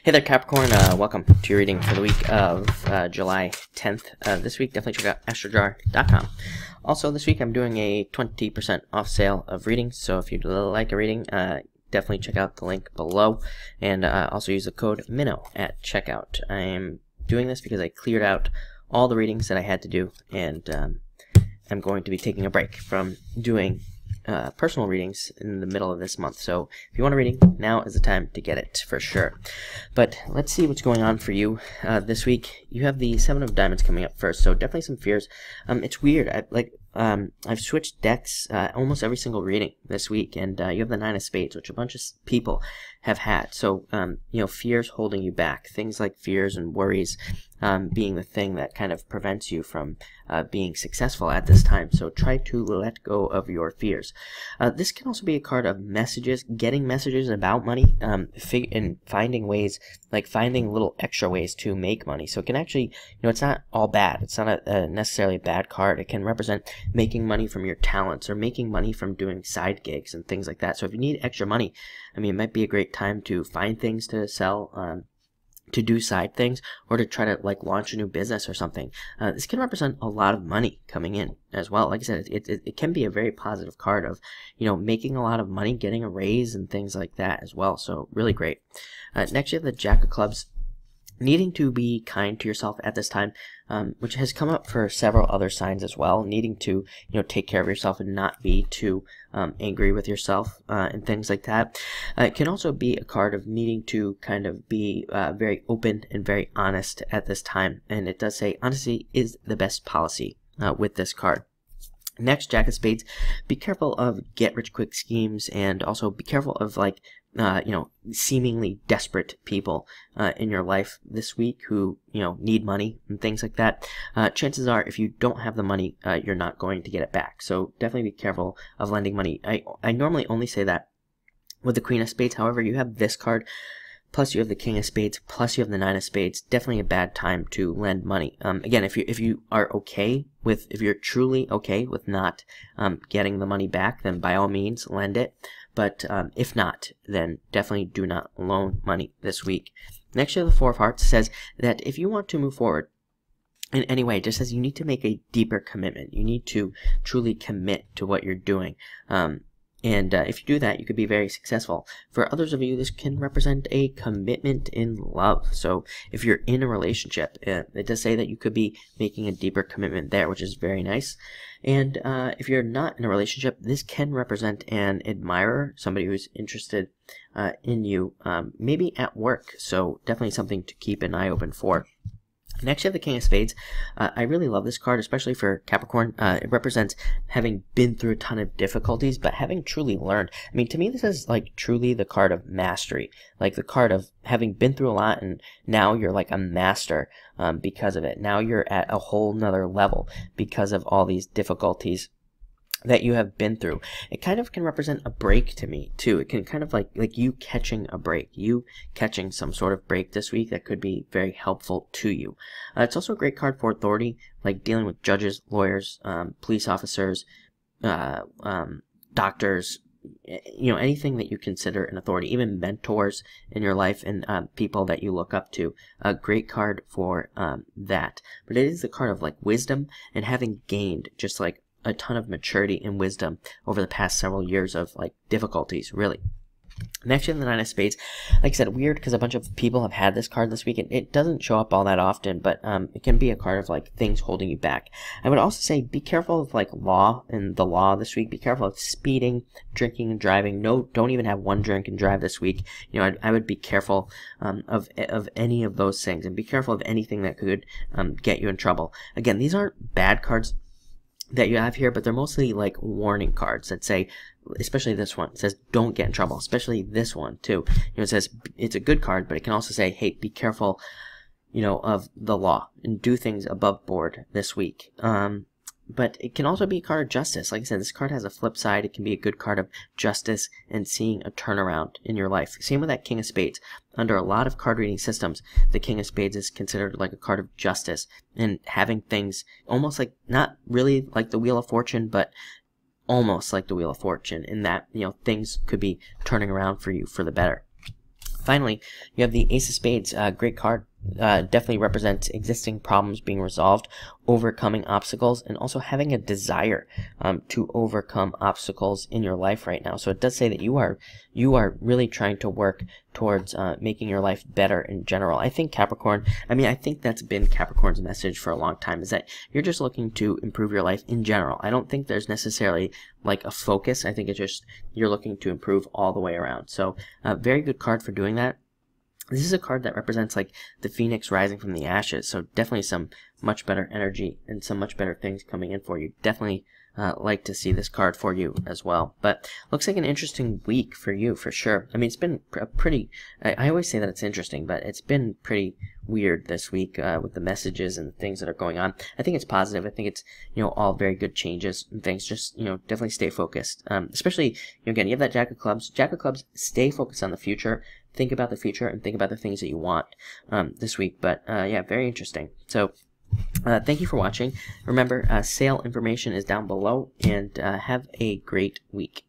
Hey there, Capricorn. Welcome to your reading for the week of July 10th. This week, definitely check out astrojar.com. Also, this week I'm doing a 20% off sale of readings, so if you'd like a reading, definitely check out the link below, and also use the code MINNOW at checkout. I am doing this because I cleared out all the readings that I had to do, and I'm going to be taking a break from doing personal readings in the middle of this month. So if you want a reading, now is the time to get it for sure. But let's see what's going on for you this week. You have the Seven of Diamonds coming up first, so definitely some fears. It's weird. I've switched decks almost every single reading this week, and you have the Nine of Spades, which a bunch of people have had. So fears holding you back, things like fears and worries being the thing that kind of prevents you from being successful at this time. So try to let go of your fears. This can also be a card of messages, getting messages about money, and finding ways, like finding little extra ways to make money. So it can actually, it's not all bad. It's not a necessarily a bad card. It can represent making money from your talents or making money from doing side gigs and things like that. So if you need extra money, it might be a great time to find things to sell, to do side things, or to try to launch a new business or something. This can represent a lot of money coming in as well. Like I said, it can be a very positive card of making a lot of money, getting a raise and things like that as well. So really great. Next you have the Jack of Clubs. Needing to be kind to yourself at this time, which has come up for several other signs as well. Needing to take care of yourself and not be too angry with yourself and things like that. It can also be a card of needing to kind of be very open and very honest at this time, and it does say honesty is the best policy with this card. Next, Jack of Spades. Be careful of get-rich-quick schemes, and also be careful of seemingly desperate people in your life this week who need money and things like that. Chances are, if you don't have the money, you're not going to get it back. So definitely be careful of lending money. I normally only say that with the Queen of Spades. However, you have this card, plus you have the King of Spades, plus you have the Nine of Spades. Definitely a bad time to lend money. Again, if you are okay with, if you're truly okay with not getting the money back, then by all means lend it. But if not, then definitely do not loan money this week. Next, you have the Four of Hearts. Says that if you want to move forward in any way, it just says you need to make a deeper commitment. You need to truly commit to what you're doing. And if you do that, you could be very successful. For others of you, this can represent a commitment in love. So if you're in a relationship, it does say that you could be making a deeper commitment there, which is very nice. And if you're not in a relationship, this can represent an admirer, somebody who's interested in you, maybe at work. So definitely something to keep an eye open for. Next, you have the King of Spades. I really love this card, especially for Capricorn. It represents having been through a ton of difficulties, but having truly learned. To me, this is truly the card of mastery, like the card of having been through a lot, and now you're like a master because of it. Now you're at a whole nother level because of all these difficulties that you have been through. It kind of can represent a break to me too. It can kind of like you catching a break, you catching some sort of break this week that could be very helpful to you. It's also a great card for authority, like dealing with judges, lawyers, police officers, doctors, anything that you consider an authority, even mentors in your life and people that you look up to. A great card for that. But it is the card of wisdom and having gained just a ton of maturity and wisdom over the past several years of difficulties, really. Next, you have the Nine of Spades. Like I said, weird because a bunch of people have had this card this week. It doesn't show up all that often, but it can be a card of things holding you back. I would also say be careful of law and the law this week. Be careful of speeding, drinking, and driving. No, don't even have one drink and drive this week. I would be careful of any of those things, and be careful of anything that could get you in trouble. Again, these aren't bad cards that you have here, but they're mostly warning cards that say, especially this one, it says don't get in trouble. Especially this one too. It says it's a good card, but it can also say, hey, be careful, of the law and do things above board this week. But it can also be a card of justice. Like I said, this card has a flip side. It can be a good card of justice and seeing a turnaround in your life. Same with that King of Spades. Under a lot of card reading systems, the King of Spades is considered like a card of justice and having things almost not really like the Wheel of Fortune, but almost like the Wheel of Fortune in that, things could be turning around for you for the better. Finally, you have the Ace of Spades, great card. Definitely represents existing problems being resolved, overcoming obstacles, and also having a desire to overcome obstacles in your life right now. So it does say that you are really trying to work towards making your life better in general. I think Capricorn, I think that's been Capricorn's message for a long time, is that you're just looking to improve your life in general. I don't think there's necessarily like a focus. I think it's just you're looking to improve all the way around. So very good card for doing that. This is a card that represents like the phoenix rising from the ashes, so definitely some much better energy and some much better things coming in for you. Definitely like to see this card for you as well. But looks like an interesting week for you for sure. It's been a pretty, I always say that it's interesting, but it's been pretty weird this week with the messages and things that are going on. I think it's positive. I think it's, all very good changes and things. Just, definitely stay focused. Especially, again, you have that Jack of Clubs. Jack of Clubs, stay focused on the future. Think about the future and think about the things that you want this week. But yeah, very interesting. So thank you for watching. Remember, sale information is down below, and have a great week.